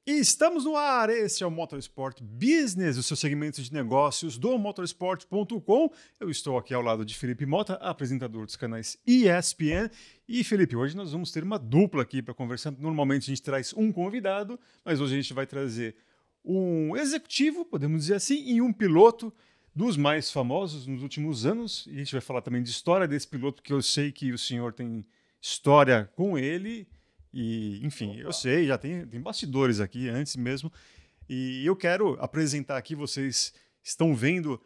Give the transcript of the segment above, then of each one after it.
E estamos no ar, esse é o Motorsport Business, o seu segmento de negócios do motorsport.com. Eu estou aqui ao lado de Felipe Mota, apresentador dos canais ESPN. E Felipe, hoje nós vamos ter uma dupla aqui para conversar. Normalmente a gente traz um convidado, mas hoje a gente vai trazer um executivo, podemos dizer assim, e um piloto dos mais famosos nos últimos anos. E a gente vai falar também de história desse piloto, porque eu sei que o senhor tem história com ele. E, enfim, eu sei, já tem bastidores aqui antes mesmo. E eu quero apresentar aqui, vocês estão vendo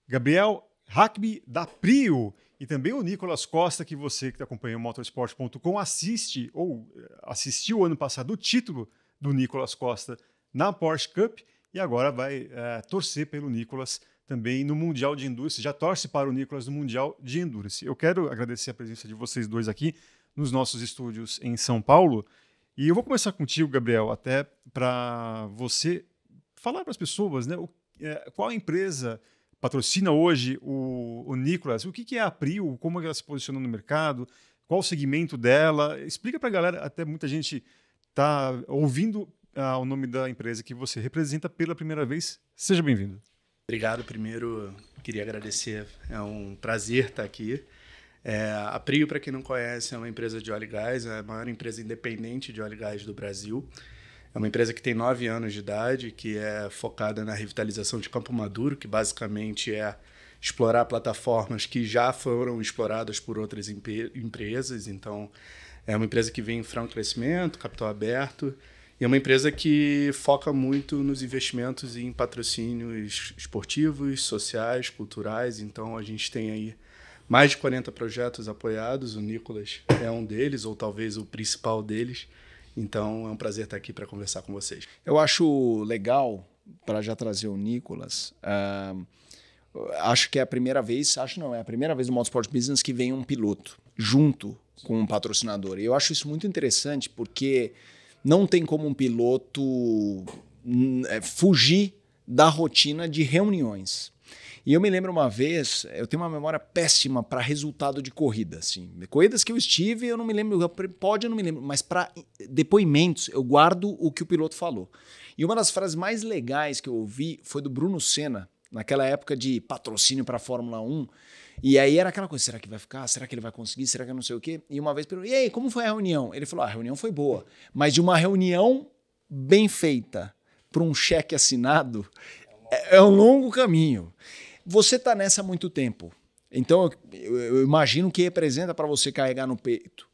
Gabriel Hackby da Prio e também o Nicolas Costa, que você que acompanha o motorsport.com assiste ou assistiu ano passado o título do Nicolas Costa na Porsche Cup e agora vai torcer pelo Nicolas também no Mundial de Endurance, já torce para o Nicolas no Mundial de Endurance. Eu quero agradecer a presença de vocês dois aqui nos nossos estúdios em São Paulo. E eu vou começar contigo, Gabriel, até para você falar para as pessoas, né, qual empresa patrocina hoje o Nicolas, o que é a Prio, como ela se posiciona no mercado, qual o segmento dela. Explica para a galera, até muita gente está ouvindo o nome da empresa que você representa pela primeira vez. Seja bem-vindo. Obrigado. Primeiro, queria agradecer. É um prazer estar aqui. A Prio, para quem não conhece, é uma empresa de óleo e gás, é a maior empresa independente de óleo e gás do Brasil. É uma empresa que tem 9 anos de idade, que é focada na revitalização de Campo Maduro, que basicamente é explorar plataformas que já foram exploradas por outras empresas. Então, é uma empresa que vem em franco crescimento, capital aberto, e é uma empresa que foca muito nos investimentos em patrocínios esportivos, sociais, culturais. Então, a gente tem aí mais de 40 projetos apoiados. O Nicolas é um deles, ou talvez o principal deles. Então, é um prazer estar aqui para conversar com vocês. Eu acho legal, para já trazer o Nicolas, acho que é a primeira vez, é a primeira vez no Motorsport Business que vem um piloto junto com um patrocinador. E eu acho isso muito interessante porque não tem como um piloto fugir da rotina de reuniões. E eu me lembro uma vez, eu tenho uma memória péssima para resultado de corrida. Assim. Corridas que eu estive, eu não me lembro, pódio eu não me lembro, mas para depoimentos eu guardo o que o piloto falou. E uma das frases mais legais que eu ouvi foi do Bruno Senna, naquela época de patrocínio para a Fórmula 1. E aí era aquela coisa, será que vai ficar? Será que ele vai conseguir? Será que eu não sei o quê? E uma vez perguntei, e aí, como foi a reunião? Ele falou, a reunião foi boa, mas de uma reunião bem feita para um cheque assinado é um longo caminho. Você está nessa há muito tempo, então eu imagino que representa para você carregar no peito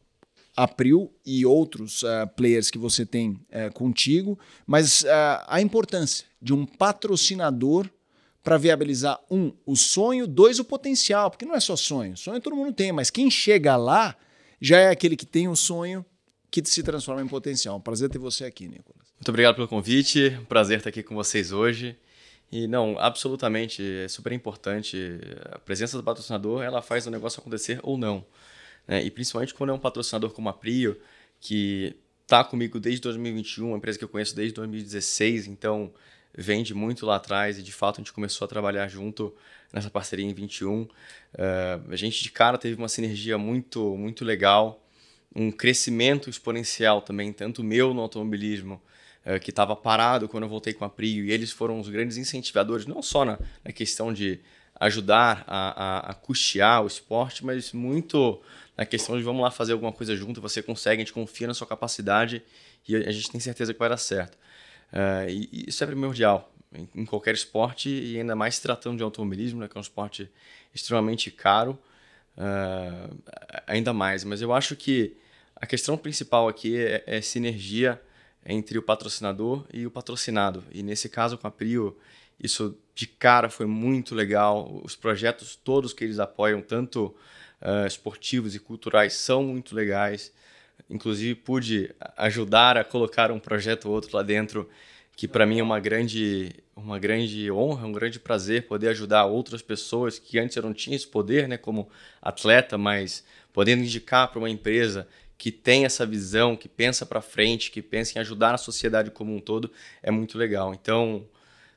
a Prio e outros players que você tem contigo, mas a importância de um patrocinador para viabilizar, o sonho, 2, o potencial, porque não é só sonho todo mundo tem, mas quem chega lá já é aquele que tem o sonho que se transforma em potencial. Prazer ter você aqui, Nicolas. Muito obrigado pelo convite, prazer estar aqui com vocês hoje. E não, absolutamente, é super importante. A presença do patrocinador, ela faz o negócio acontecer ou não. Né? E principalmente quando é um patrocinador como a Prio, que está comigo desde 2021, uma empresa que eu conheço desde 2016, então vende muito lá atrás e de fato a gente começou a trabalhar junto nessa parceria em 21. A gente de cara teve uma sinergia muito, muito legal, um crescimento exponencial também, tanto meu no automobilismo, que estava parado quando eu voltei com a Prio, e eles foram os grandes incentivadores, não só na questão de ajudar a custear o esporte, mas muito na questão de vamos lá fazer alguma coisa junto, você consegue, a gente confia na sua capacidade e a gente tem certeza que vai dar certo. E isso é primordial em qualquer esporte, e ainda mais se tratando de automobilismo, né, que é um esporte extremamente caro, ainda mais. Mas eu acho que a questão principal aqui é sinergia entre o patrocinador e o patrocinado. E nesse caso com a Prio, isso de cara foi muito legal. Os projetos todos que eles apoiam, tanto esportivos e culturais, são muito legais. Inclusive pude ajudar a colocar um projeto ou outro lá dentro, que para mim é uma grande honra, um grande prazer poder ajudar outras pessoas que antes eu não tinha esse poder, né, como atleta, mas podendo indicar para uma empresa que tem essa visão, que pensa para frente, que pensa em ajudar a sociedade como um todo, é muito legal. Então,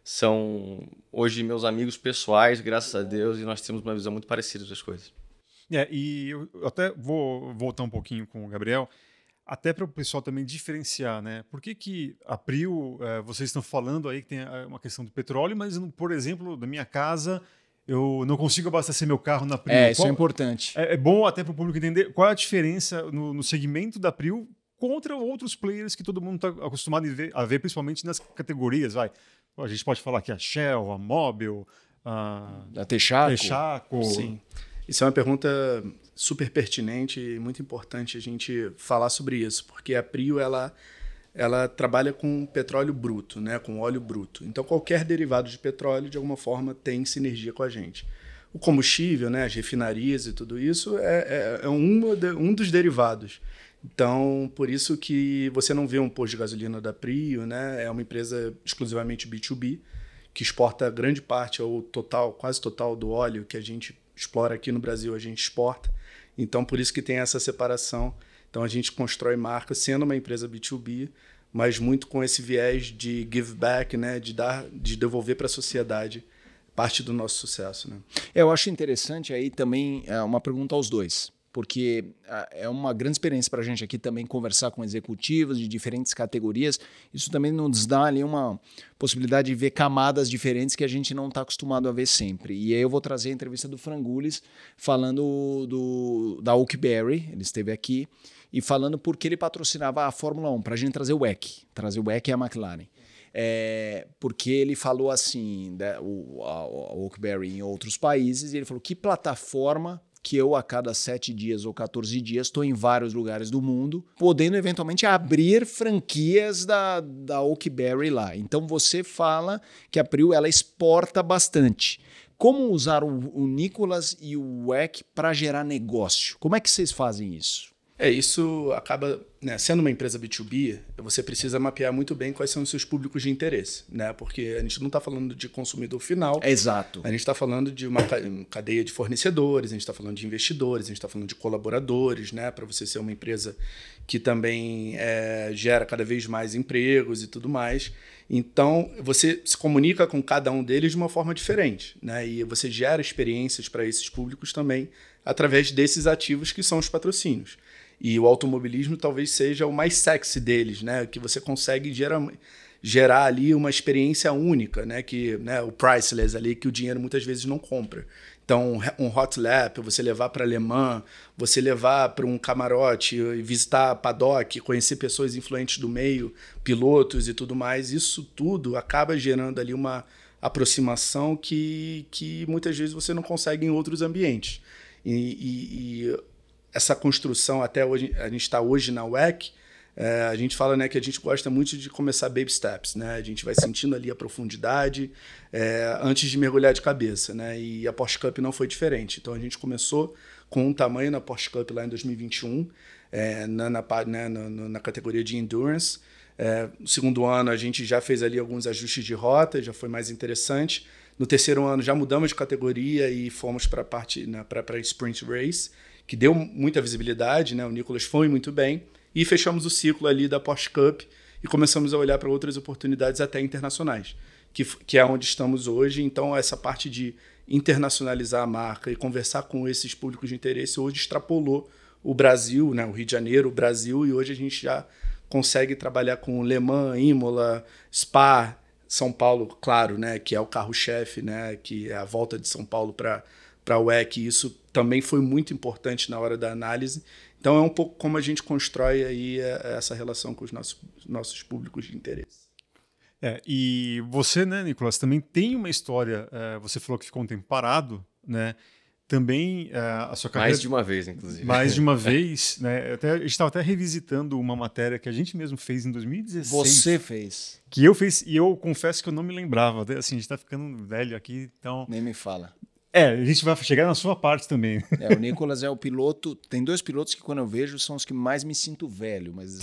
são hoje meus amigos pessoais, graças a Deus, e nós temos uma visão muito parecida das coisas. E eu até vou voltar um pouquinho com o Gabriel. até para o pessoal também diferenciar, né? Por que a Prio, vocês estão falando aí que tem uma questão do petróleo, mas, por exemplo, da minha casa, eu não consigo abastecer meu carro na Prio. Isso é importante. É bom até para o público entender qual é a diferença no segmento da Prio contra outros players que todo mundo está acostumado a ver, principalmente nas categorias. A gente pode falar aqui a Shell, a Mobil, a Texaco. Sim. Isso é uma pergunta super pertinente e muito importante a gente falar sobre isso, porque a Prio ela trabalha com petróleo bruto, né, com óleo bruto. Então, qualquer derivado de petróleo, de alguma forma, tem sinergia com a gente. O combustível, né, as refinarias e tudo isso é um dos derivados. Então, por isso que você não vê um posto de gasolina da Prio, né? É uma empresa exclusivamente B2B, que exporta grande parte, ou quase total do óleo que a gente explora aqui no Brasil, a gente exporta. Então, por isso que tem essa separação. Então, a gente constrói marca sendo uma empresa B2B, mas muito com esse viés de give back, né? De devolver para a sociedade parte do nosso sucesso, né? Eu acho interessante aí também uma pergunta aos dois, porque é uma grande experiência para a gente aqui também conversar com executivos de diferentes categorias. Isso também nos dá ali uma possibilidade de ver camadas diferentes que a gente não está acostumado a ver sempre. E aí eu vou trazer a entrevista do Frangulis falando da Oakberry, ele esteve aqui, e falando porque ele patrocinava a Fórmula 1, para a gente trazer o WEC e a McLaren. Porque ele falou assim, a Oakberry em outros países, e ele falou que plataforma que eu a cada 7 dias ou 14 dias estou em vários lugares do mundo, podendo eventualmente abrir franquias da Oakberry lá. Então você fala que a Prio ela exporta bastante. Como usar o Nicolas e o WEC para gerar negócio? Como é que vocês fazem isso? Isso acaba, né, sendo uma empresa B2B, você precisa mapear muito bem quais são os seus públicos de interesse, né? Porque a gente não está falando de consumidor final. Exato. A gente está falando de uma cadeia de fornecedores, a gente está falando de investidores, a gente está falando de colaboradores, né? Para você ser uma empresa que também gera cada vez mais empregos e tudo mais. Então, você se comunica com cada um deles de uma forma diferente, né? E você gera experiências para esses públicos também através desses ativos que são os patrocínios. E o automobilismo talvez seja o mais sexy deles, né? Que você consegue gerar ali uma experiência única, né? O priceless ali, que o dinheiro muitas vezes não compra. Então, um hot lap, você levar para Le Mans, você levar para um camarote, visitar a paddock, conhecer pessoas influentes do meio, pilotos e tudo mais, isso tudo acaba gerando ali uma aproximação que muitas vezes você não consegue em outros ambientes. E essa construção, até hoje, a gente está hoje na WEC, a gente fala, né, que a gente gosta muito de começar baby steps, né? A gente vai sentindo ali a profundidade antes de mergulhar de cabeça, né? E a Porsche Cup não foi diferente. Então a gente começou com um tamanho na Porsche Cup lá em 2021, na categoria de Endurance. No segundo ano a gente já fez ali alguns ajustes de rota, já foi mais interessante. No terceiro ano já mudamos de categoria e fomos para a parte, para Sprint Race, que deu muita visibilidade, né? O Nicolas foi muito bem. E fechamos o ciclo ali da Porsche Cup e começamos a olhar para outras oportunidades até internacionais, que é onde estamos hoje. Então, essa parte de internacionalizar a marca e conversar com esses públicos de interesse hoje extrapolou o Brasil, né? O Rio de Janeiro, o Brasil, e hoje a gente já consegue trabalhar com Le Mans, Imola, Spa, São Paulo, claro, né? Que é o carro-chefe, né? Que é a volta de São Paulo para a WEC. Isso também foi muito importante na hora da análise. Então, é um pouco como a gente constrói aí essa relação com os nossos públicos de interesse. E você, né, Nicolas, também tem uma história, você falou que ficou um tempo parado, né? Também a sua carreira... Mais de uma vez, inclusive. Mais de uma vez, né? A gente estava até revisitando uma matéria que a gente mesmo fez em 2016. Você fez. Que eu fiz, e eu confesso que eu não me lembrava. Assim, a gente está ficando velho aqui, então... Nem me fala. A gente vai chegar na sua parte também. O Nicolas é o piloto. Tem 2 pilotos que, quando eu vejo, são os que mais me sinto velho. Mas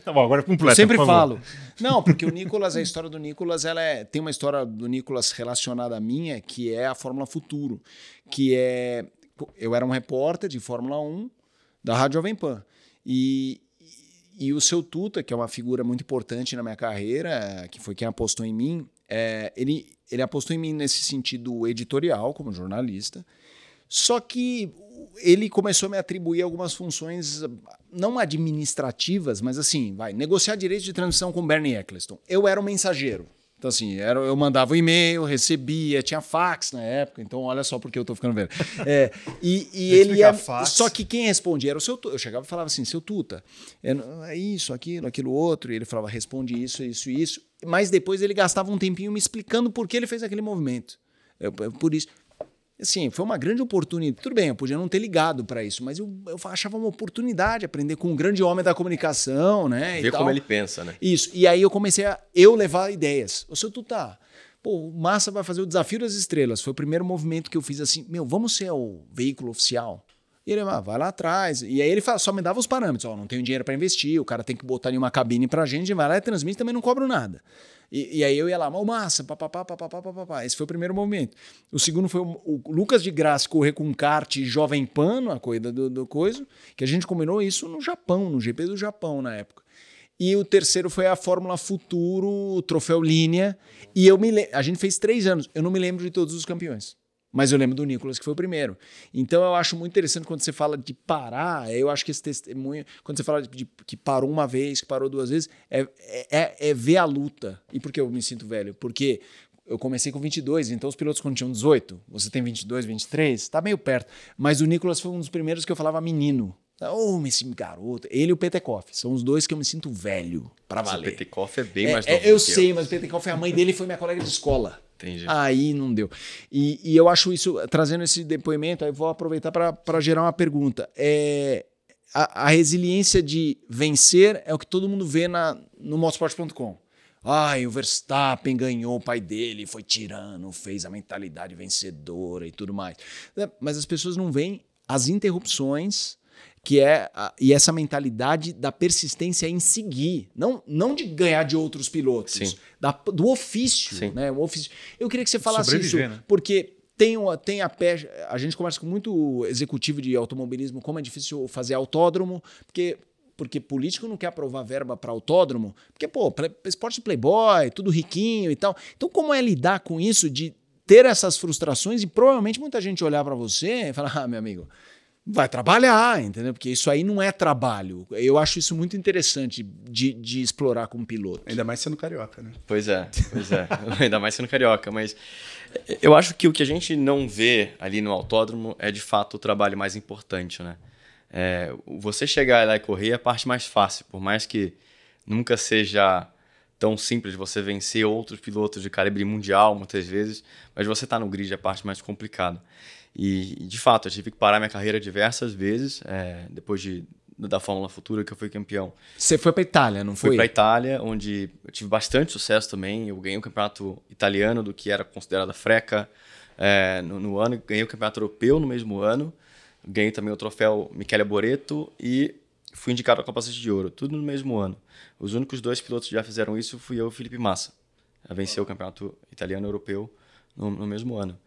tá bom, agora completa. Eu sempre falo. Não, porque o Nicolas, a história do Nicolas, tem uma história do Nicolas relacionada à minha, que é a Fórmula Futuro. Eu era um repórter de Fórmula 1 da Rádio Jovem Pan. E o seu Tuta, que é uma figura muito importante na minha carreira, que foi quem apostou em mim, ele apostou em mim nesse sentido editorial, como jornalista, Só que ele começou a me atribuir algumas funções, não administrativas, mas assim, negociar direitos de transmissão com o Bernie Eccleston. Eu era o mensageiro. Então, assim, eu mandava o e-mail, recebia, tinha fax na época, então olha só porque eu tô ficando velho. E ele ia. Só que quem respondia era o seu Tuta. Eu chegava e falava assim, seu Tuta, é isso, aquilo, outro. E ele falava, responde isso, isso e isso. Mas depois ele gastava um tempinho me explicando por que ele fez aquele movimento. Por isso. Assim, foi uma grande oportunidade. Tudo bem, eu podia não ter ligado para isso, mas eu achava uma oportunidade aprender com um grande homem da comunicação, né? Ver como ele pensa, né? Isso. E aí eu comecei a levar ideias. Ô, seu Tuta, o Massa vai fazer o Desafio das Estrelas. Foi o primeiro movimento que eu fiz assim, vamos ser o veículo oficial? E ele, vai lá atrás. E aí ele só me dava os parâmetros. Não tenho dinheiro para investir, o cara tem que botar em uma cabine pra gente, vai lá e transmite, também não cobro nada. E aí eu ia lá, Massa, papapá. Esse foi o primeiro movimento. O segundo foi o Lucas de Graça correr com kart Jovem Pan, a corrida do coisa, que a gente combinou isso no Japão, no GP do Japão na época. E o terceiro foi a Fórmula Futuro, o Troféu Linha. E a gente fez 3 anos. Eu não me lembro de todos os campeões. Mas eu lembro do Nicolas, que foi o primeiro. Então eu acho muito interessante quando você fala de parar, eu acho que esse testemunho, quando você fala de que parou uma vez, que parou 2 vezes, é ver a luta. E por que eu me sinto velho? Porque eu comecei com 22, então os pilotos quando tinham 18, você tem 22, 23, tá meio perto. Mas o Nicolas foi um dos primeiros que eu falava menino. Esse garoto. Ele e o Petekoff. São os 2 que eu me sinto velho pra valer. O Petekoff é bem mais novo. Eu sei, mas o Petekoff, a mãe dele foi minha colega de escola. Entendi. Aí não deu. E eu acho isso, trazendo esse depoimento, aí vou aproveitar para gerar uma pergunta. A resiliência de vencer é o que todo mundo vê no motorsport.com. O Verstappen ganhou o pai dele, foi tirano, fez a mentalidade vencedora e tudo mais. Mas as pessoas não veem as interrupções, e essa mentalidade da persistência em seguir, não de ganhar de outros pilotos, do ofício, né? O ofício. Eu queria que você falasse isso, né? Porque tem a gente conversa com muito executivo de automobilismo, como é difícil fazer autódromo, porque político não quer aprovar verba para autódromo, porque, esporte de playboy, tudo riquinho e tal. Então, como é lidar com isso, de ter essas frustrações e provavelmente muita gente olhar para você e falar, meu amigo, vai trabalhar, entendeu? Porque isso aí não é trabalho. Eu acho isso muito interessante de explorar como piloto. Ainda mais sendo carioca, né? Pois é. Ainda mais sendo carioca. Mas eu acho que o que a gente não vê ali no autódromo é, de fato, o trabalho mais importante, né? Você chegar lá e correr é a parte mais fácil. Por mais que nunca seja tão simples você vencer outros pilotos de calibre mundial, muitas vezes, mas você tá no grid é a parte mais complicada. E, de fato, eu tive que parar minha carreira diversas vezes, depois da Fórmula Futura, que eu fui campeão. Você foi para Itália, não foi? Fui para Itália, onde eu tive bastante sucesso também. Eu ganhei o campeonato italiano, do que era considerado a Freca no ano. Ganhei o campeonato europeu no mesmo ano. Ganhei também o troféu Michele Boreto e fui indicado ao Capacete de Ouro. Tudo no mesmo ano. Os únicos 2 pilotos que já fizeram isso fui eu e o Felipe Massa. Venceu o campeonato italiano e europeu no mesmo ano.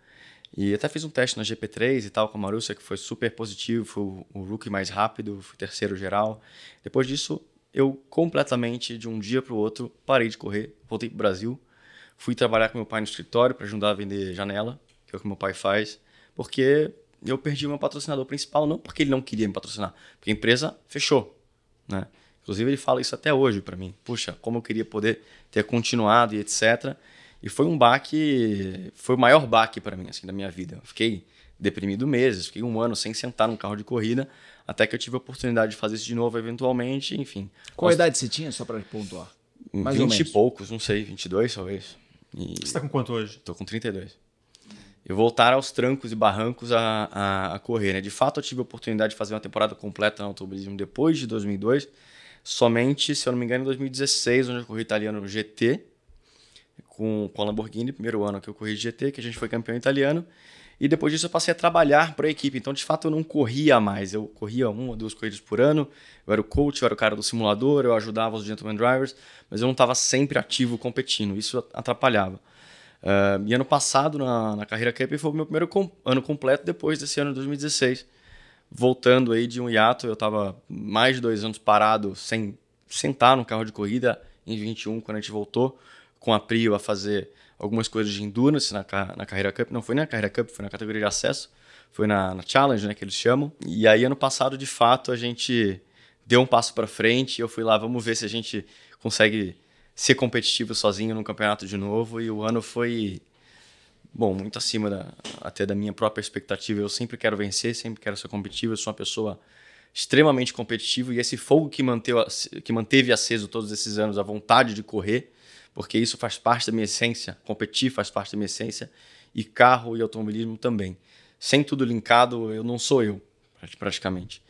E até fiz um teste na GP3 e tal com a Marussia, que foi super positivo, fui o rookie mais rápido, fui 3º geral. Depois disso, eu completamente, de um dia para o outro, parei de correr, voltei para o Brasil, fui trabalhar com meu pai no escritório para ajudar a vender janela, que é o que meu pai faz, porque eu perdi o meu patrocinador principal, não porque ele não queria me patrocinar, porque a empresa fechou, né? Inclusive, ele fala isso até hoje para mim. Puxa, como eu queria poder ter continuado e etc. E foi um baque, foi o maior baque para mim, assim, da minha vida. Eu fiquei deprimido meses, fiquei 1 ano sem sentar num carro de corrida, até que eu tive a oportunidade de fazer isso de novo eventualmente, enfim. Qual idade você tinha, só para pontuar? Mais 20 ou menos. E poucos, não sei, 22 talvez. Você está com quanto hoje? Estou com 32. E voltar aos trancos e barrancos a correr, né? De fato, eu tive a oportunidade de fazer uma temporada completa no automobilismo depois de 2002, somente, se eu não me engano, em 2016, onde eu corri italiano no GT, com a Lamborghini, primeiro ano que eu corri de GT, que a gente foi campeão italiano, e depois disso eu passei a trabalhar para a equipe, então de fato eu não corria mais, eu corria 1 ou 2 corridas por ano, eu era o coach, eu era o cara do simulador, eu ajudava os gentleman drivers, mas eu não estava sempre ativo competindo, isso atrapalhava. E ano passado, na Carreira Cup, foi o meu primeiro ano completo depois desse ano de 2016, voltando aí de um hiato, eu estava mais de 2 anos parado, sem sentar no carro de corrida, em 21, quando a gente voltou, com a Prio a fazer algumas coisas de endurance na Carreira Cup. Não foi nem na Carreira Cup, foi na categoria de acesso. foi na Challenge, né, que eles chamam. E aí, ano passado, de fato, a gente deu um passo para frente. Eu fui lá, vamos ver se a gente consegue ser competitivo sozinho no campeonato de novo. E o ano foi, bom, muito acima até da minha própria expectativa. Eu sempre quero vencer, sempre quero ser competitivo. Eu sou uma pessoa extremamente competitiva. E esse fogo que manteve aceso todos esses anos, a vontade de correr, porque isso faz parte da minha essência. Competir faz parte da minha essência. E carro e automobilismo também. Sem tudo linkado, eu não sou eu, praticamente.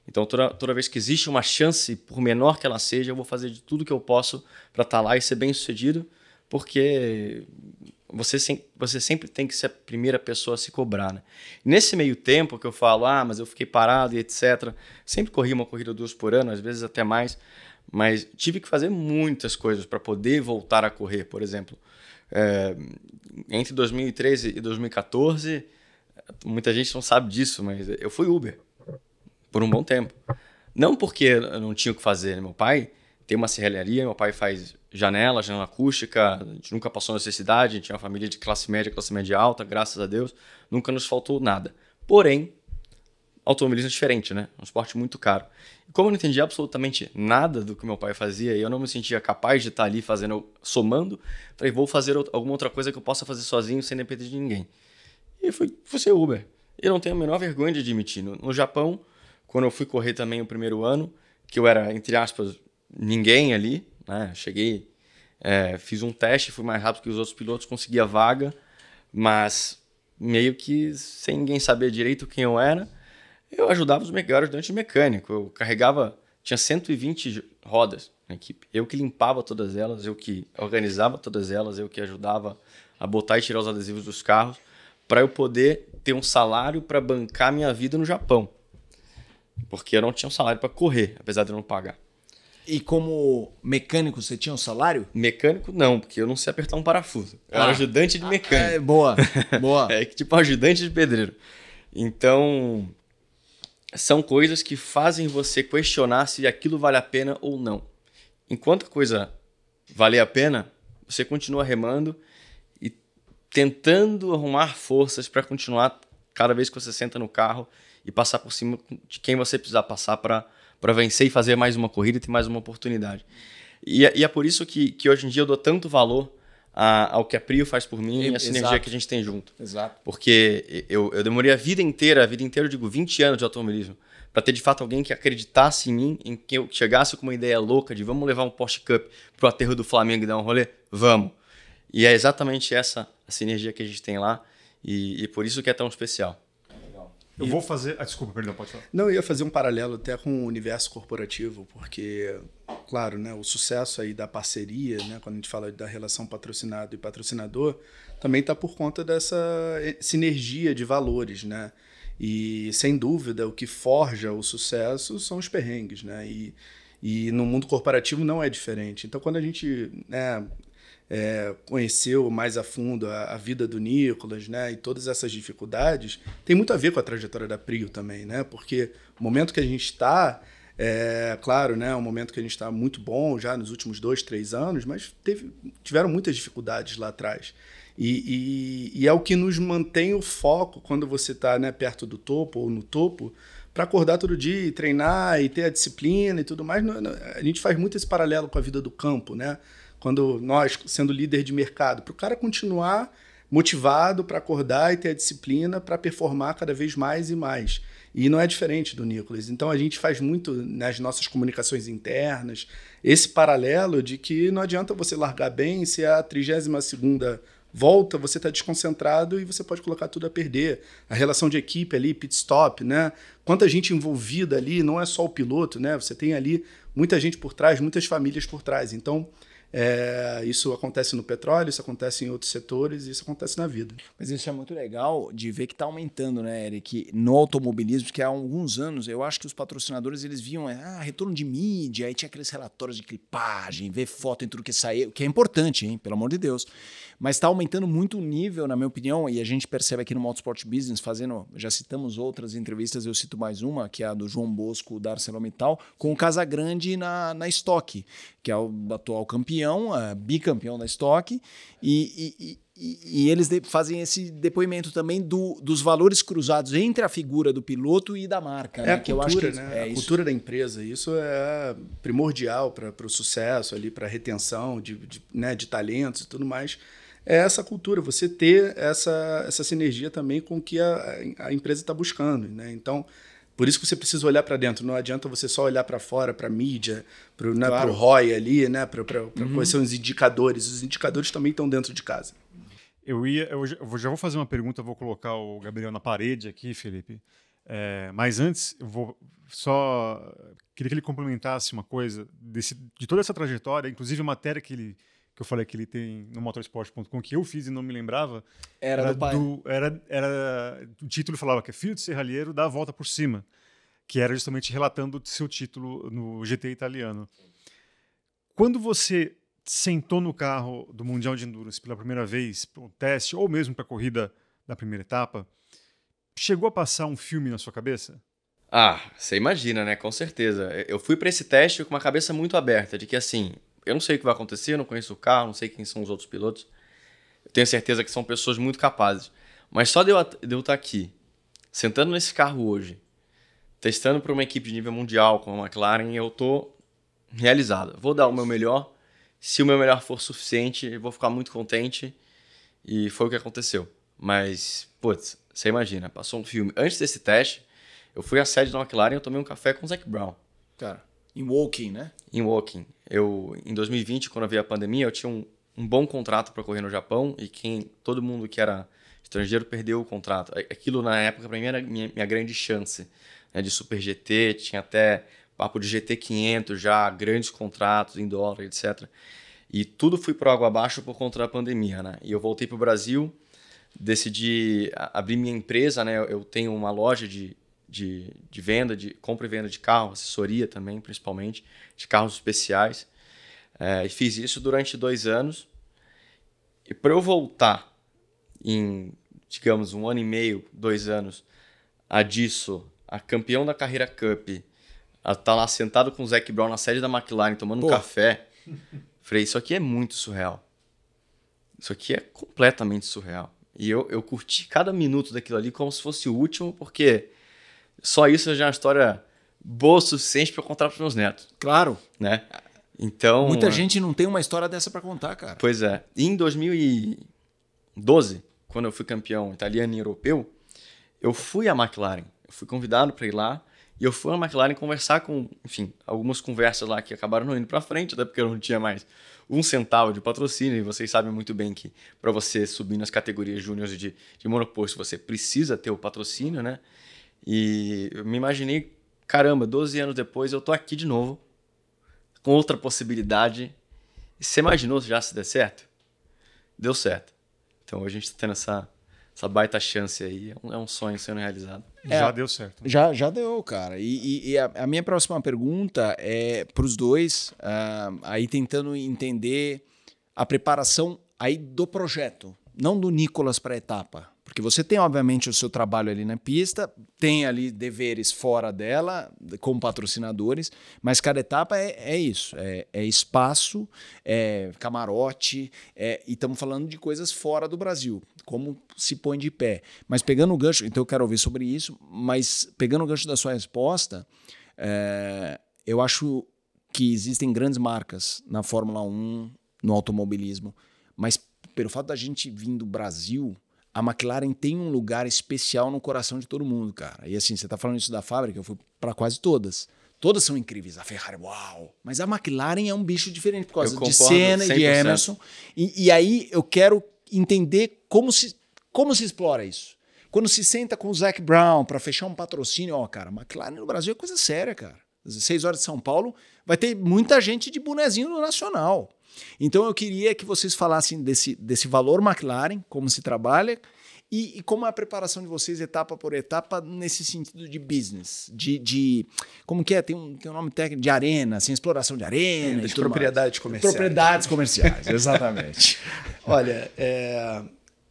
Então, toda vez que existe uma chance, por menor que ela seja, eu vou fazer de tudo que eu posso para estar lá e ser bem-sucedido, porque você sempre tem que ser a primeira pessoa a se cobrar, né? Nesse meio tempo que eu falo, mas eu fiquei parado e etc., sempre corri uma corrida 2 por ano, às vezes até mais, mas tive que fazer muitas coisas para poder voltar a correr. Por exemplo, entre 2013 e 2014, muita gente não sabe disso, mas eu fui Uber por um bom tempo. Não porque eu não tinha o que fazer, né? Meu pai tem uma serralharia, meu pai faz janela acústica, a gente nunca passou necessidade, a gente tinha uma família de classe média alta, graças a Deus, nunca nos faltou nada. Porém, automobilismo é diferente, né? É um esporte muito caro. E como eu não entendia absolutamente nada do que meu pai fazia e eu não me sentia capaz de estar ali somando, falei, vou fazer alguma outra coisa que eu possa fazer sozinho sem depender de ninguém. E fui ser Uber. Eu não tenho a menor vergonha de admitir. No Japão, quando eu fui correr também o primeiro ano, que eu era, entre aspas, ninguém ali, né? Cheguei, fiz um teste, fui mais rápido que os outros pilotos, consegui a vaga, mas meio que sem ninguém saber direito quem eu era, eu ajudava os ajudantes mecânicos. Eu carregava, tinha 120 rodas na equipe. Eu que limpava todas elas, eu que organizava todas elas, eu que ajudava a botar e tirar os adesivos dos carros, para eu poder ter um salário para bancar minha vida no Japão. Porque eu não tinha um salário para correr, apesar de eu não pagar. E como mecânico, você tinha um salário? Mecânico, não, porque eu não sei apertar um parafuso. Eu era ajudante de mecânico. Boa. Tipo ajudante de pedreiro. Então, são coisas que fazem você questionar se aquilo vale a pena ou não. Enquanto a coisa vale a pena, você continua remando e tentando arrumar forças para continuar cada vez que você senta no carro e passar por cima de quem você precisar passar para vencer e fazer mais uma corrida e ter mais uma oportunidade. E é por isso que hoje em dia eu dou tanto valor ao que a Prio faz por mim e a sinergia que a gente tem junto. Exato. Porque eu demorei a vida inteira, eu digo 20 anos de automobilismo, para ter de fato alguém que acreditasse em mim, em que eu chegasse com uma ideia louca de vamos levar um Porsche Cup pro aterro do Flamengo e dar um rolê? Vamos. E é exatamente essa a sinergia que a gente tem lá e por isso que é tão especial. Eu vou fazer... desculpa, perdão, pode falar. Não, eu ia fazer um paralelo até com o universo corporativo, porque, claro, né, o sucesso aí da parceria, né, quando a gente fala da relação patrocinado e patrocinador, também está por conta dessa sinergia de valores, né? E, sem dúvida, o que forja o sucesso são os perrengues, né? E no mundo corporativo não é diferente. Então, quando a gente... conheceu mais a fundo a vida do Nicolas, né, e todas essas dificuldades, tem muito a ver com a trajetória da Prio também, né, porque o momento que a gente está, claro, né, um momento que a gente está muito bom já nos últimos 2, 3 anos, mas tiveram muitas dificuldades lá atrás. E é o que nos mantém o foco quando você está, né, perto do topo ou no topo, para acordar todo dia e treinar e ter a disciplina e tudo mais. A gente faz muito esse paralelo com a vida do campo, né? Quando nós, sendo líder de mercado, para o cara continuar motivado para acordar e ter a disciplina para performar cada vez mais e mais. E não é diferente do Nicolas. Então, a gente faz muito nas nossas comunicações internas esse paralelo de que não adianta você largar bem se a 32ª volta, você está desconcentrado e você pode colocar tudo a perder. A relação de equipe ali, pit stop, né? Quanta gente envolvida ali, não é só o piloto, né? Você tem ali muita gente por trás, muitas famílias por trás. Então, isso acontece no petróleo, isso acontece em outros setores, isso acontece na vida. Mas isso é muito legal de ver que está aumentando, né, Eric? No automobilismo, que há alguns anos, eu acho que os patrocinadores eles viam retorno de mídia, aí tinha aqueles relatórios de clipagem, ver foto em tudo que saiu, que é importante, hein, pelo amor de Deus. Mas está aumentando muito o nível, na minha opinião, e a gente percebe aqui no Motorsport Business, já citamos outras entrevistas, eu cito mais uma, que é a do João Bosco, da ArcelorMittal, com o Casagrande na Stock, que é o atual campeão, campeão, bicampeão da Stock, e eles fazem esse depoimento também dos valores cruzados entre a figura do piloto e da marca. A que cultura, eu acho que né? A cultura da empresa. Isso é primordial para o sucesso, para a retenção de talentos e tudo mais. É essa cultura, você ter essa sinergia também com o que a empresa está buscando. Né? Então, por isso que você precisa olhar para dentro. Não adianta você só olhar para fora, para a mídia, para o ROI ali, né? Para quais são os indicadores. Os indicadores também estão dentro de casa. Eu já vou fazer uma pergunta, vou colocar o Gabriel na parede aqui, Felipe. Mas antes, queria que ele complementasse uma coisa de toda essa trajetória, inclusive a matéria que eu falei que ele tem no motorsport.com, que eu fiz e não me lembrava. Era do pai. O título falava que é Filho de Serralheiro dá a volta por cima, que era justamente relatando o seu título no GT italiano. Quando você sentou no carro do Mundial de Endurance pela primeira vez, para um teste, ou mesmo para a corrida da primeira etapa, chegou a passar um filme na sua cabeça? Você imagina, né? Com certeza. Eu fui para esse teste com uma cabeça muito aberta, de que assim, eu não sei o que vai acontecer, eu não conheço o carro, não sei quem são os outros pilotos. Eu tenho certeza que são pessoas muito capazes. Mas só de eu estar aqui, sentando nesse carro hoje, testando para uma equipe de nível mundial como a McLaren, eu estou realizado. Vou dar o meu melhor. Se o meu melhor for suficiente, eu vou ficar muito contente. E foi o que aconteceu. Mas, putz, você imagina, passou um filme. Antes desse teste, eu fui à sede da McLaren e eu tomei um café com o Zac Brown. Cara, em Woking, né? Em Woking. Em 2020, quando veio a pandemia, eu tinha um bom contrato para correr no Japão e todo mundo que era estrangeiro perdeu o contrato. Aquilo, na época, para mim, era minha grande chance. Né, de Super GT, tinha até papo de GT 500 já, grandes contratos em dólar, etc. E tudo foi por água abaixo por conta da pandemia, né? E eu voltei para o Brasil, decidi abrir minha empresa, né? Eu tenho uma loja de venda, de compra e venda de carro, assessoria também, principalmente, de carros especiais. E fiz isso durante 2 anos. E para eu voltar em, digamos, 1 ano e meio, 2 anos, a campeão da Carreira Cup, a estar lá sentado com o Zac Brown na sede da McLaren, tomando um café, falei, isso aqui é muito surreal. Isso aqui é completamente surreal. E eu curti cada minuto daquilo ali como se fosse o último, porque só isso já é uma história boa o suficiente para contar para os meus netos. Claro. Né? Então, muita gente não tem uma história dessa para contar, cara. Pois é. E em 2012, quando eu fui campeão italiano e europeu, eu fui à McLaren. Eu fui convidado para ir lá. E eu fui à McLaren conversar com, enfim, algumas conversas lá que acabaram não indo para frente, até porque eu não tinha mais 1 centavo de patrocínio. E vocês sabem muito bem que para você subir nas categorias júniores de monoposto, você precisa ter o patrocínio, né? E eu me imaginei, caramba, 12 anos depois eu tô aqui de novo, com outra possibilidade. E você imaginou já se der certo? Deu certo. Então hoje a gente tá tendo essa baita chance aí, é um sonho sendo realizado. Já deu certo. Já deu, cara. E a minha próxima pergunta é para os dois, aí tentando entender a preparação aí do projeto, não do Nicolas para a etapa. Porque você tem, obviamente, o seu trabalho ali na pista, tem ali deveres fora dela, como patrocinadores, mas cada etapa é isso, é espaço, é camarote, e estamos falando de coisas fora do Brasil, como se põe de pé. Mas pegando o gancho, então eu quero ouvir sobre isso, mas pegando o gancho da sua resposta, eu acho que existem grandes marcas na Fórmula 1, no automobilismo, mas pelo fato da gente vir do Brasil, a McLaren tem um lugar especial no coração de todo mundo, cara. E assim, você tá falando isso da fábrica, eu fui para quase todas. Todas são incríveis. A Ferrari, uau! Mas a McLaren é um bicho diferente por causa de Senna e de Emerson. E aí eu quero entender como se explora isso. Quando se senta com o Zac Brown para fechar um patrocínio, cara, a McLaren no Brasil é coisa séria, cara. Às 6 horas de São Paulo vai ter muita gente de bonezinho no Nacional. Então eu queria que vocês falassem desse valor McLaren, como se trabalha, e como é a preparação de vocês etapa por etapa nesse sentido de business, como que é? Tem um nome técnico de arena, assim, exploração de arena. De propriedades comerciais. Propriedades comerciais, exatamente. Olha,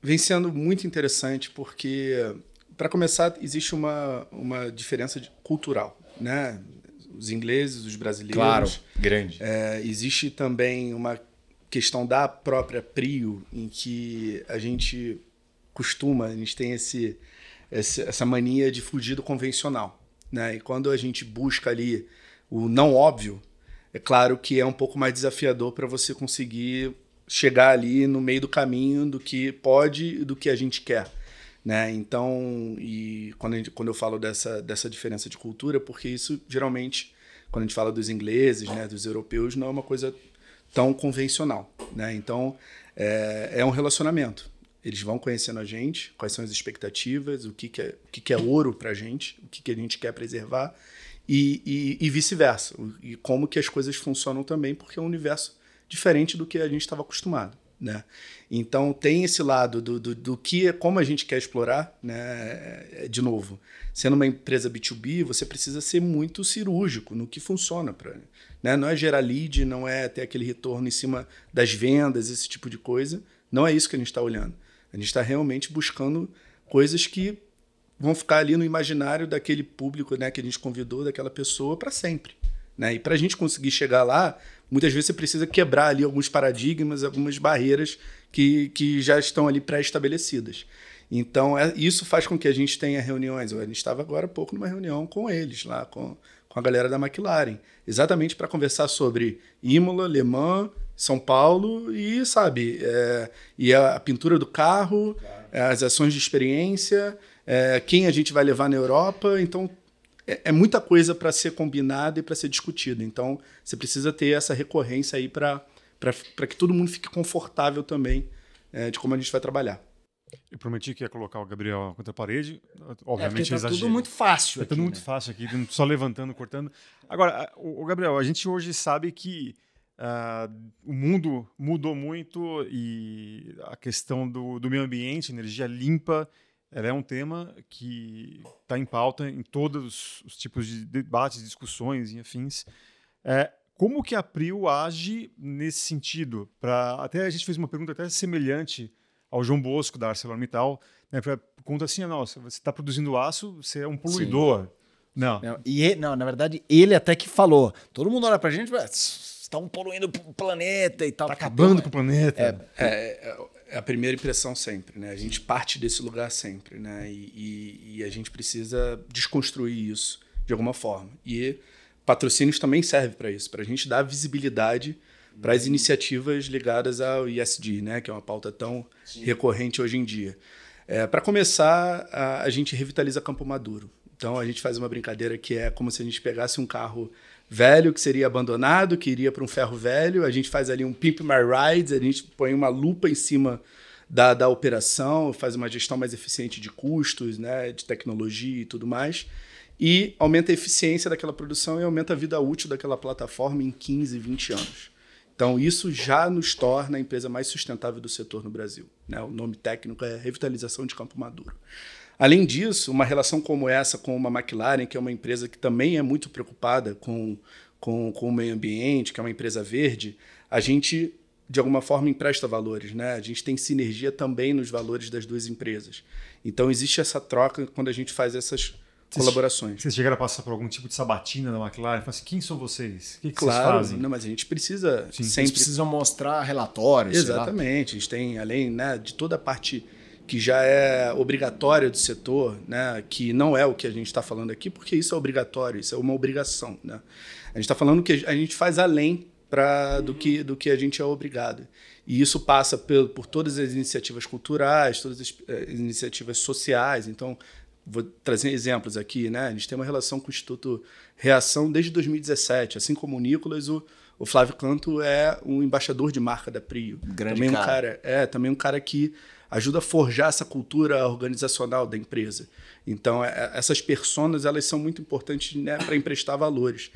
vem sendo muito interessante porque, para começar, existe uma diferença cultural, né? Os ingleses, os brasileiros. Claro, grande. Existe também uma questão da própria Prio, em que a gente tem essa mania de fugir do convencional, né? E quando a gente busca ali o não óbvio, é claro que é um pouco mais desafiador para você conseguir chegar ali no meio do caminho do que pode e do que a gente quer, né? Então, e quando eu falo dessa diferença de cultura, porque isso geralmente, quando a gente fala dos ingleses, né, dos europeus, não é uma coisa tão convencional, né? Então, é um relacionamento. Eles vão conhecendo a gente, quais são as expectativas, o que é ouro para a gente, o que a gente quer preservar, e vice-versa. E como que as coisas funcionam também, porque é um universo diferente do que a gente estava acostumado, né? Então, tem esse lado do que, como a gente quer explorar, né? De novo, sendo uma empresa B2B, você precisa ser muito cirúrgico no que funciona, né? Não é gerar lead, não é ter aquele retorno em cima das vendas, esse tipo de coisa. Não é isso que a gente está olhando. A gente está realmente buscando coisas que vão ficar ali no imaginário daquele público, né, que a gente convidou, daquela pessoa, para sempre, né? E para a gente conseguir chegar lá, muitas vezes você precisa quebrar ali alguns paradigmas, algumas barreiras que já estão ali pré-estabelecidas. Então, isso faz com que a gente tenha reuniões. A gente estava agora há pouco numa reunião com eles, lá com a galera da McLaren, exatamente para conversar sobre Imola, Le Mans, São Paulo e, sabe, e a pintura do carro, as ações de experiência, quem a gente vai levar na Europa. Então, é muita coisa para ser combinada e para ser discutida. Então, você precisa ter essa recorrência aí para que todo mundo fique confortável também de como a gente vai trabalhar. Eu prometi que ia colocar o Gabriel contra a parede. Obviamente, tá tudo muito fácil aqui. Tá tudo muito fácil aqui, só levantando, cortando. Agora, o Gabriel, a gente hoje sabe que o mundo mudou muito e a questão do meio ambiente, energia limpa, ela é um tema que está em pauta em todos os tipos de debates, discussões e afins. Como que a Prio age nesse sentido? Até a gente fez uma pergunta até semelhante ao João Bosco, da ArcelorMittal, né, conta assim, nossa, você está produzindo aço, você é um poluidor. Não, na verdade, ele até que falou. Todo mundo olha pra gente e estão poluindo o planeta e tal. Está acabando com o planeta. É a primeira impressão sempre, né? A gente parte desse lugar sempre, né? E a gente precisa desconstruir isso de alguma forma. E patrocínios também servem para isso, para a gente dar visibilidade para as iniciativas ligadas ao ESG, né? Que é uma pauta tão recorrente hoje em dia. Para começar, a gente revitaliza Campo Maduro. Então, a gente faz uma brincadeira que é como se a gente pegasse um carro velho que seria abandonado, que iria para um ferro velho, a gente faz ali um Pimp My Rides, a gente põe uma lupa em cima da operação, faz uma gestão mais eficiente de custos, né, de tecnologia e tudo mais, e aumenta a eficiência daquela produção e aumenta a vida útil daquela plataforma em 15, 20 anos. Então, isso já nos torna a empresa mais sustentável do setor no Brasil, né? O nome técnico é Revitalização de Campo Maduro. Além disso, uma relação como essa com uma McLaren, que é uma empresa que também é muito preocupada com o meio ambiente, que é uma empresa verde, a gente, de alguma forma, empresta valores, né? A gente tem sinergia também nos valores das duas empresas. Então, existe essa troca quando a gente faz essas colaborações. Vocês chegaram a passar por algum tipo de sabatina da McLaren? Fala assim, quem são vocês? O que claro, vocês fazem? Não, mas a gente precisa sempre... Vocês precisam mostrar relatórios. Exatamente. A gente tem, além, né, de toda a parte que já é obrigatória do setor, né, que não é o que a gente está falando aqui, porque isso é obrigatório, isso é uma obrigação, né? A gente está falando que a gente faz além do que a gente é obrigado. E isso passa por todas as iniciativas culturais, todas as iniciativas sociais. Então, vou trazer exemplos aqui, né? A gente tem uma relação com o Instituto Reação desde 2017, assim como o Nicolas, o Flávio Canto é um embaixador de marca da Prio. Grande também cara. Também um cara que ajuda a forjar essa cultura organizacional da empresa. Então, essas personas, elas são muito importantes, né, para emprestar valores.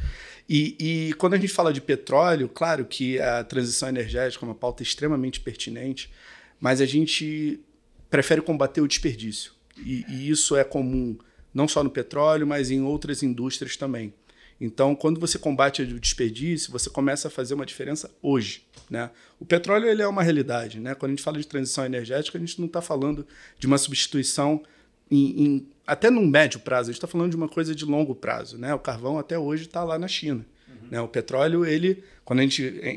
E quando a gente fala de petróleo, claro que a transição energética é uma pauta extremamente pertinente, mas a gente prefere combater o desperdício. E isso é comum não só no petróleo, mas em outras indústrias também. Então, quando você combate o desperdício, você começa a fazer uma diferença hoje, né? O petróleo ele é uma realidade, né? Quando a gente fala de transição energética, a gente não está falando de uma substituição até num médio prazo, a gente está falando de uma coisa de longo prazo, né? O carvão até hoje está lá na China. Né? O petróleo,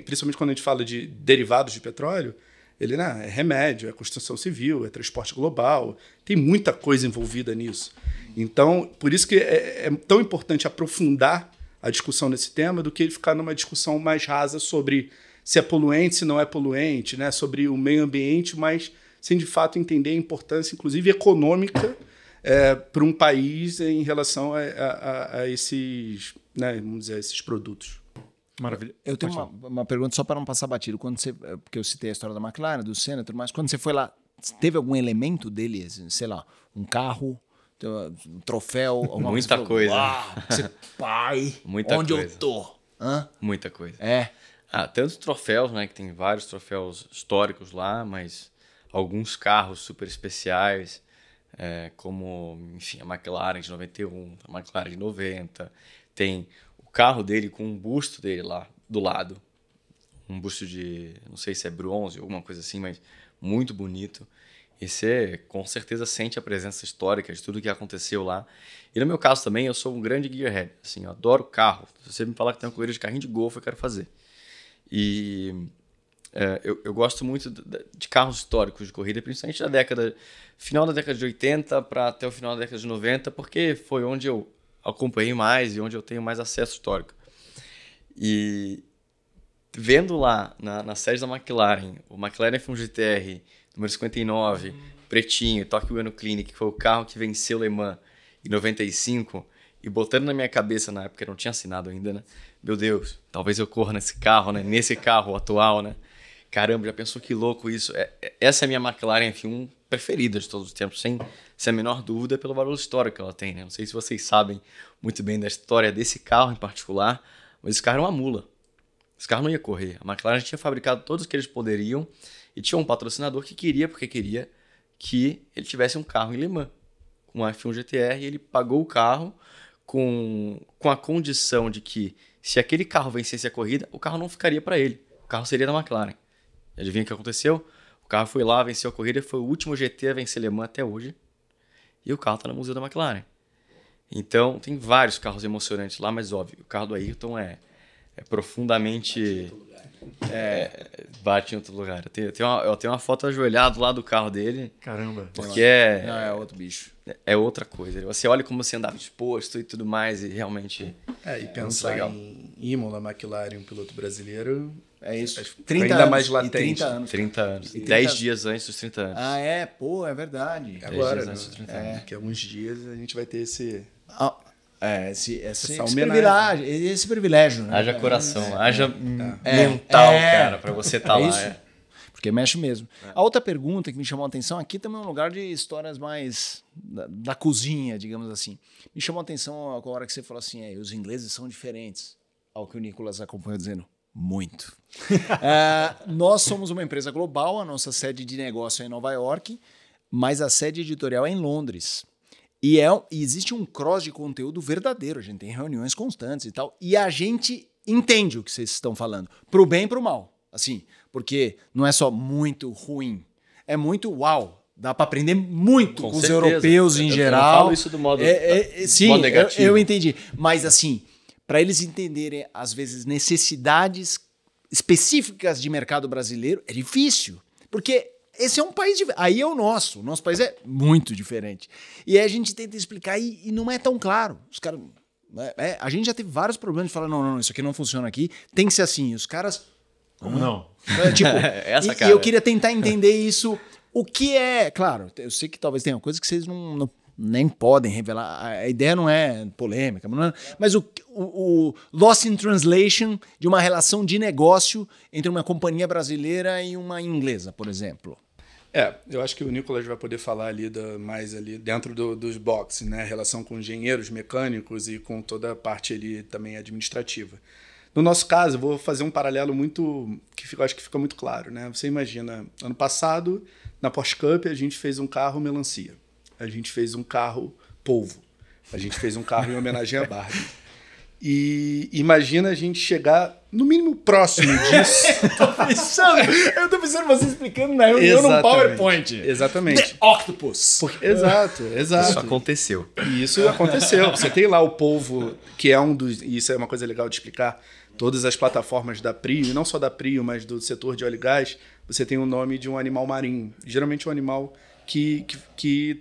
principalmente quando a gente fala de derivados de petróleo, ele, né, é remédio, é construção civil, é transporte global, tem muita coisa envolvida nisso. Então, por isso que é tão importante aprofundar a discussão nesse tema do que ele ficar numa discussão mais rasa sobre se é poluente, se não é poluente, né, sobre o meio ambiente, mas sem de fato entender a importância, inclusive econômica, para um país em relação a esses, né, vamos dizer, esses produtos. Maravilha. Eu tenho uma pergunta só para não passar batido. Porque eu citei a história da McLaren, do Senna, tudo mais. Quando você foi lá, teve algum elemento dele, assim, sei lá, um carro, um troféu, alguma Muita coisa. Você, pai, Muita onde coisa. eu tô? Hã? Muita coisa. Tantos troféus, né? Que tem vários troféus históricos lá, mas alguns carros super especiais, como, enfim, a McLaren de 91, a McLaren de 90. Tem o carro dele com um busto dele lá do lado. Um busto de, não sei se é bronze ou alguma coisa assim, mas muito bonito. E você com certeza sente a presença histórica de tudo que aconteceu lá. E no meu caso também, eu sou um grande gearhead. Assim, eu adoro carro. Se você me falar que tem uma corrida de carrinho de golfe, eu quero fazer. E eu gosto muito de carros históricos de corrida, principalmente final da década de 80 para até o final da década de 90, porque foi onde eu acompanhei mais e onde eu tenho mais acesso histórico. E vendo lá na sede da McLaren, o McLaren F1 GTR número 59, pretinho, Tokyo Ano Clinic, que foi o carro que venceu o Le Mans em 95, e botando na minha cabeça, na época eu não tinha assinado ainda, né? Meu Deus, talvez eu corra nesse carro, né? Nesse carro atual, né? Caramba, já pensou que louco isso? Essa é a minha McLaren F1 preferida de todos os tempos, sem a menor dúvida, pelo valor histórico que ela tem, né? Não sei se vocês sabem muito bem da história desse carro em particular, mas esse carro era uma mula. Esse carro não ia correr. A McLaren tinha fabricado todos os que eles poderiam e tinha um patrocinador que queria que ele tivesse um carro em Le Mans, com um F1 GTR, e ele pagou o carro com a condição de que, se aquele carro vencesse a corrida, o carro não ficaria para ele. O carro seria da McLaren. E adivinha o que aconteceu? O carro foi lá, venceu a corrida, foi o último GT a vencer Le Mans até hoje, e o carro está no museu da McLaren. Então, tem vários carros emocionantes lá, mas óbvio, o carro do Ayrton é profundamente... bate em outro lugar. Eu tenho uma foto ajoelhado lá do carro dele. Caramba. Não, Porque é outro bicho. É outra coisa. Você olha como você andava disposto e tudo mais, e realmente... E pensar legal. em Imola, McLaren, um piloto brasileiro... É isso. Acho que 30 ainda anos, mais e latente. 30 anos. 30 anos. E 10 dias antes dos 30 anos. É verdade. Agora, dias antes dos 30 anos. Daqui a alguns dias a gente vai ter esse... Esse homenagem. privilégio. Né? Haja coração, haja mental, cara, pra você estar lá. Isso. Porque mexe mesmo. A outra pergunta que me chamou a atenção, aqui também é um lugar de histórias mais da cozinha, digamos assim. Me chamou a atenção a hora que você falou assim, os ingleses são diferentes. Ao que o Nicolas acompanhou dizendo, muito. Nós somos uma empresa global, a nossa sede de negócio é em Nova York, mas a sede editorial é em Londres. E existe um cross de conteúdo verdadeiro, a gente tem reuniões constantes e tal, e a gente entende o que vocês estão falando, pro bem e pro mal, assim, porque não é só muito ruim, é muito uau, dá para aprender muito com os europeus em geral. Eu não falo isso do modo, sim, modo negativo. Eu entendi, mas assim, para eles entenderem, às vezes, necessidades específicas de mercado brasileiro, é difícil, porque... Esse é um país... Aí é o nosso país é muito diferente. E aí a gente tenta explicar e não é tão claro. Os caras... a gente já teve vários problemas de falar, não, isso aqui não funciona aqui, tem que ser assim. E os caras... Como não? E eu queria tentar entender isso. O que é... Claro, eu sei que talvez tenha coisas que vocês nem podem revelar. A ideia não é polêmica, mas o lost in translation de uma relação de negócio entre uma companhia brasileira e uma inglesa, por exemplo. Eu acho que o Nicolas vai poder falar mais ali dentro dos boxes, né? Relação com engenheiros, mecânicos e com toda a parte ali também administrativa. No nosso caso, eu vou fazer um paralelo eu acho que fica muito claro, né? Você imagina, ano passado, na Porsche Cup, a gente fez um carro melancia. A gente fez um carro polvo. A gente fez um carro em homenagem à Barbie. E imagina a gente chegar, no mínimo, próximo disso. Eu tô pensando você explicando na reunião num PowerPoint. Exatamente. The Octopus. Exato. Isso aconteceu. E isso aconteceu. Você tem lá o polvo, que é um dos... E isso é uma coisa legal de explicar. Todas as plataformas da Prio, e não só da Prio, mas do setor de óleo e gás, você tem o nome de um animal marinho. Geralmente um animal que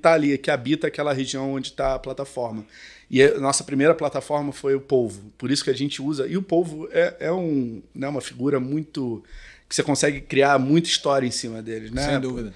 tá ali, que habita aquela região onde está a plataforma. E a nossa primeira plataforma foi o polvo. Por isso que a gente usa... E o polvo é uma figura muito... que você consegue criar muita história em cima deles, né? Sem dúvida.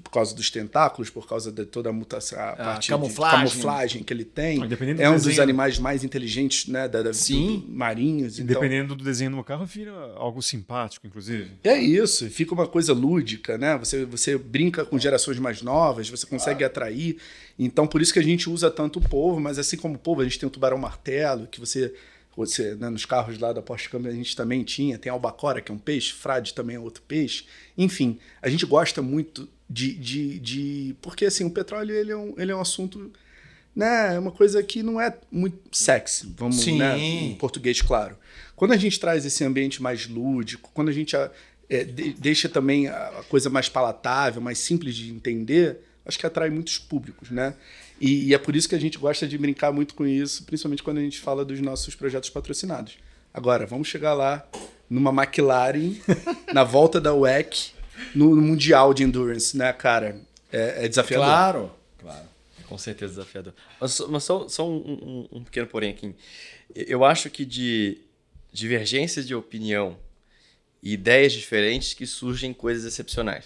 Por causa dos tentáculos, por causa de toda a mutação, a parte camuflagem. de camuflagem que ele tem. Dependendo do É um dos desenho. animais mais inteligentes, né, Sim. marinhos. E Então, dependendo do desenho no carro, vira algo simpático, inclusive. é isso, fica uma coisa lúdica, né? Você brinca com gerações mais novas, você consegue atrair. Então, por isso que a gente usa tanto o polvo, mas assim como o polvo, a gente tem o tubarão-martelo, que você né, nos carros lá da Porsche Câmara a gente também tinha, tem a albacora, que é um peixe, frade também é outro peixe. Enfim, a gente gosta muito porque assim, o petróleo ele é um assunto, né, é uma coisa que não é muito sexy, vamos, Sim. né, em português claro. Quando a gente traz esse ambiente mais lúdico, quando a gente deixa também a coisa mais palatável, mais simples de entender, acho que atrai muitos públicos, né? E é por isso que a gente gosta de brincar muito com isso, principalmente quando a gente fala dos nossos projetos patrocinados. Agora, vamos chegar lá numa McLaren, na volta da WEC, no Mundial de Endurance, né, cara? É desafiador. Claro. Com certeza desafiador. Mas só um pequeno porém aqui. Eu acho que de divergências de opinião e ideias diferentes que surgem coisas excepcionais.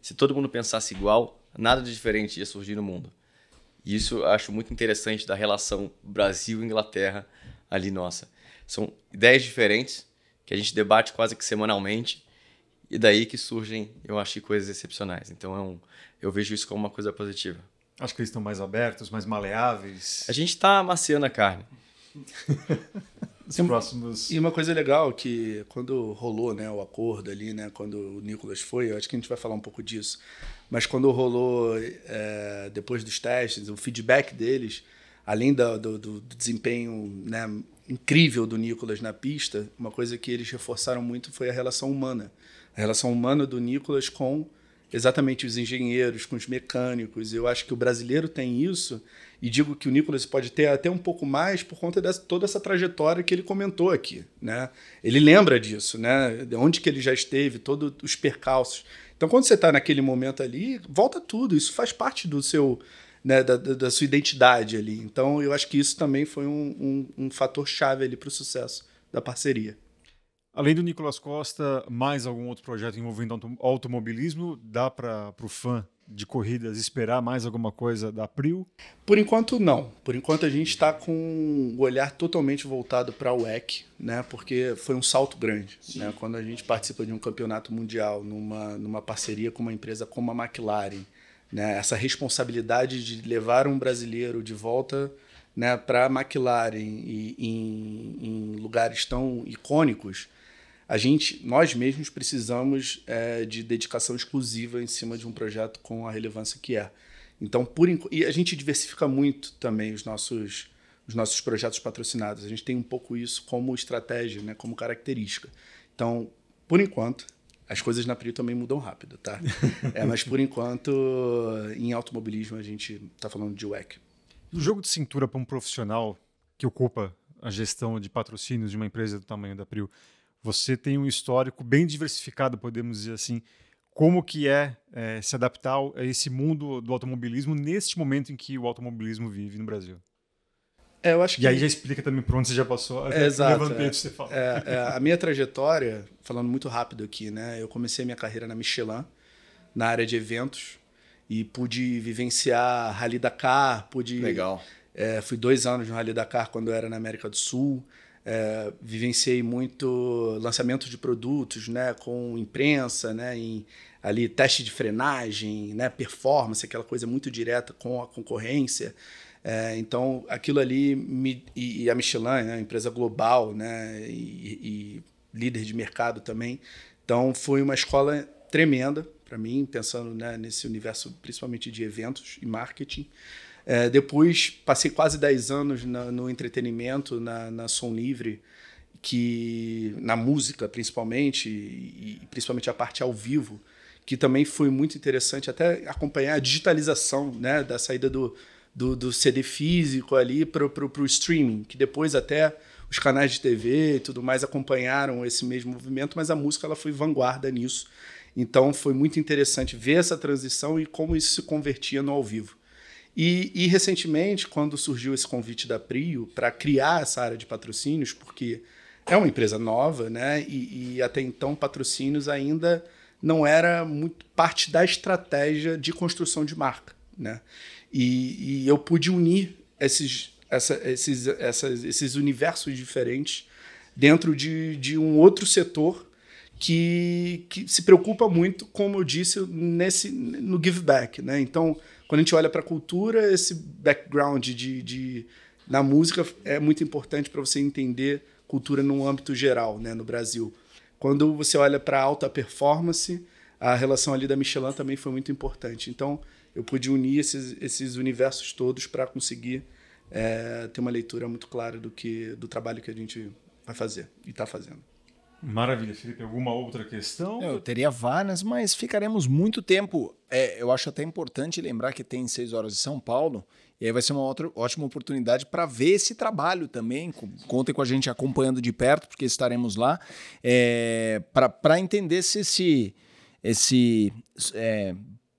Se todo mundo pensasse igual, nada de diferente ia surgir no mundo. E isso eu acho muito interessante da relação Brasil-Inglaterra ali nossa. São ideias diferentes que a gente debate quase que semanalmente e daí que surgem, eu acho, coisas excepcionais. Então eu vejo isso como uma coisa positiva. Acho que eles estão mais abertos, mais maleáveis. A gente está amaciando a carne. Os próximos... E uma coisa legal que quando rolou, né, o acordo ali, né, quando o Nicolas foi, eu acho que a gente vai falar um pouco disso, mas quando rolou depois dos testes, o feedback deles, além do desempenho, né, incrível do Nicolas na pista, uma coisa que eles reforçaram muito foi a relação humana. A relação humana do Nicolas com exatamente os engenheiros, com os mecânicos. Eu acho que o brasileiro tem isso, e digo que o Nicolas pode ter até um pouco mais por conta de toda essa trajetória que ele comentou aqui, né? Ele lembra disso, né? De onde que ele já esteve, todos os percalços. Então, quando você está naquele momento ali, volta tudo. Isso faz parte do seu, né, da sua identidade ali. Então, eu acho que isso também foi um fator chave ali para o sucesso da parceria. Além do Nicolas Costa, mais algum outro projeto envolvendo automobilismo? Dá para o fã de corridas esperar mais alguma coisa da Prio? Por enquanto, não. Por enquanto, a gente está com o olhar totalmente voltado para o WEC, né? Porque foi um salto grande. Né? Quando a gente participa de um campeonato mundial numa parceria com uma empresa como a McLaren, né? Essa responsabilidade de levar um brasileiro de volta, né, para a McLaren e em lugares tão icônicos, nós mesmos precisamos de dedicação exclusiva em cima de um projeto com a relevância que é. Então, e a gente diversifica muito também os nossos projetos patrocinados. A gente tem um pouco isso como estratégia, né, como característica. Então, por enquanto, as coisas na Prio também mudam rápido, tá? Mas, por enquanto, em automobilismo, a gente está falando de WEC. O jogo de cintura para um profissional que ocupa a gestão de patrocínios de uma empresa do tamanho da Prio, você tem um histórico bem diversificado, podemos dizer assim. Como que se adaptar a esse mundo do automobilismo neste momento em que o automobilismo vive no Brasil? Eu acho que... E aí já explica também por onde você já passou. Exato. Levantei de você falar. A minha trajetória, falando muito rápido aqui, né? Eu comecei minha carreira na Michelin, na área de eventos, e pude vivenciar Rally Dakar, Legal. Fui 2 anos no Rally Dakar quando eu era na América do Sul. Vivenciei muito lançamento de produtos, né, com imprensa, né, ali teste de frenagem, né, performance, aquela coisa muito direta com a concorrência. Então, aquilo ali, e a Michelin, né, empresa global, né, e líder de mercado também. Então, foi uma escola tremenda para mim, pensando, né, nesse universo principalmente de eventos e marketing. Depois, passei quase 10 anos no entretenimento, na Som Livre, que na música principalmente, e principalmente a parte ao vivo, que também foi muito interessante até acompanhar a digitalização, né, da saída do CD físico ali para o streaming, que depois até os canais de TV e tudo mais acompanharam esse mesmo movimento, mas a música ela foi vanguarda nisso. Então foi muito interessante ver essa transição e como isso se convertia no ao vivo. E recentemente, quando surgiu esse convite da Prio para criar essa área de patrocínios, porque é uma empresa nova, né? E até então patrocínios ainda não era muito parte da estratégia de construção de marca, né? E eu pude unir esses universos diferentes dentro de um outro setor que se preocupa muito, como eu disse, no give back, né? Então, quando a gente olha para a cultura, esse background na música é muito importante para você entender cultura no âmbito geral, né, no Brasil. Quando você olha para a alta performance, a relação ali da Michelin também foi muito importante. Então, eu pude unir esses universos todos para conseguir ter uma leitura muito clara do trabalho que a gente vai fazer e está fazendo. Maravilha, Felipe. Alguma outra questão? Eu teria várias, mas ficaremos muito tempo. Eu acho até importante lembrar que tem 6 horas de São Paulo, e aí vai ser uma ótima oportunidade para ver esse trabalho também. Contem com a gente acompanhando de perto, porque estaremos lá, para entender se esse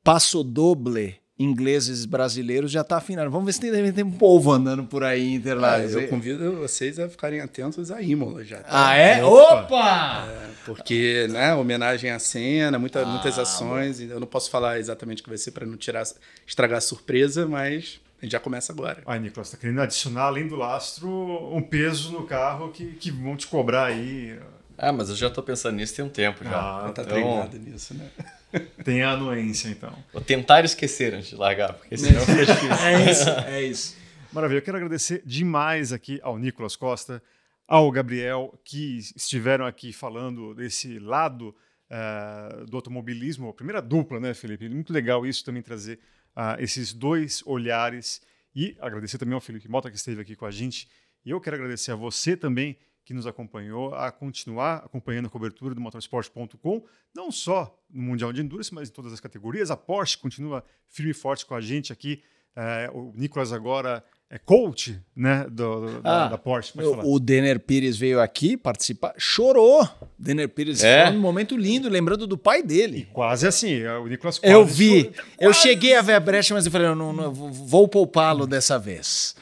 passo doble ingleses brasileiros já está afinado. Vamos ver se tem um povo andando por aí em Interlagos. Eu convido vocês a ficarem atentos a Imola já. Tá? Ah, é? Opa! Porque, né, homenagem à cena, muitas ações. Eu não posso falar exatamente o que vai ser para não estragar a surpresa, mas a gente já começa agora. Ai, Nicolas, está querendo adicionar, além do lastro, um peso no carro que vão te cobrar aí. Mas eu já estou pensando nisso tem um tempo já. Tá treinado nisso, né? Tem a anuência, então. Vou tentar esquecer antes de largar, porque senão fica difícil. É isso. Maravilha. Eu quero agradecer demais aqui ao Nicolas Costa, ao Gabriel, que estiveram aqui falando desse lado do automobilismo. A primeira dupla, né, Felipe? Muito legal isso também, trazer esses dois olhares. E agradecer também ao Felipe Mota, que esteve aqui com a gente. E eu quero agradecer a você também, que nos acompanhou, a continuar acompanhando a cobertura do motorsport.com, não só no Mundial de Endurance, mas em todas as categorias. A Porsche continua firme e forte com a gente aqui. O Nicolas agora é coach, né, da Porsche. O Denner Pires veio aqui participar, chorou. Denner Pires foi um momento lindo, lembrando do pai dele. E quase assim, o Nicolas quase eu vi, eu cheguei a ver a brecha, mas eu falei, não, vou poupá-lo dessa vez.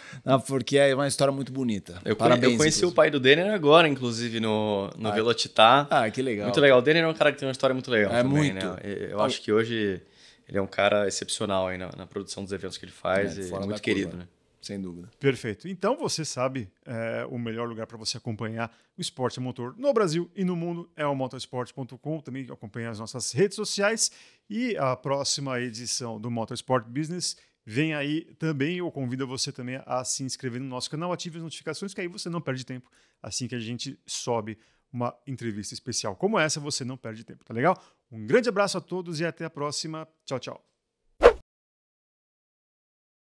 Porque é uma história muito bonita. Parabéns, eu conheci o pai do Denner agora, inclusive, no Velocitar. Que legal. Muito legal. O Denner é um cara que tem uma história muito legal também, muito. Né? Eu acho que hoje ele é um cara excepcional aí na produção dos eventos que ele faz e muito querido, né? Sem dúvida. Perfeito. Então, você sabe, o melhor lugar para você acompanhar o esporte a motor no Brasil e no mundo é o motorsport.com. Também acompanhar as nossas redes sociais. E a próxima edição do Motorsport Business vem aí também. Eu convido você também a se inscrever no nosso canal, ative as notificações, que aí você não perde tempo. Assim que a gente sobe uma entrevista especial como essa, você não perde tempo, tá legal? Um grande abraço a todos e até a próxima. Tchau, tchau.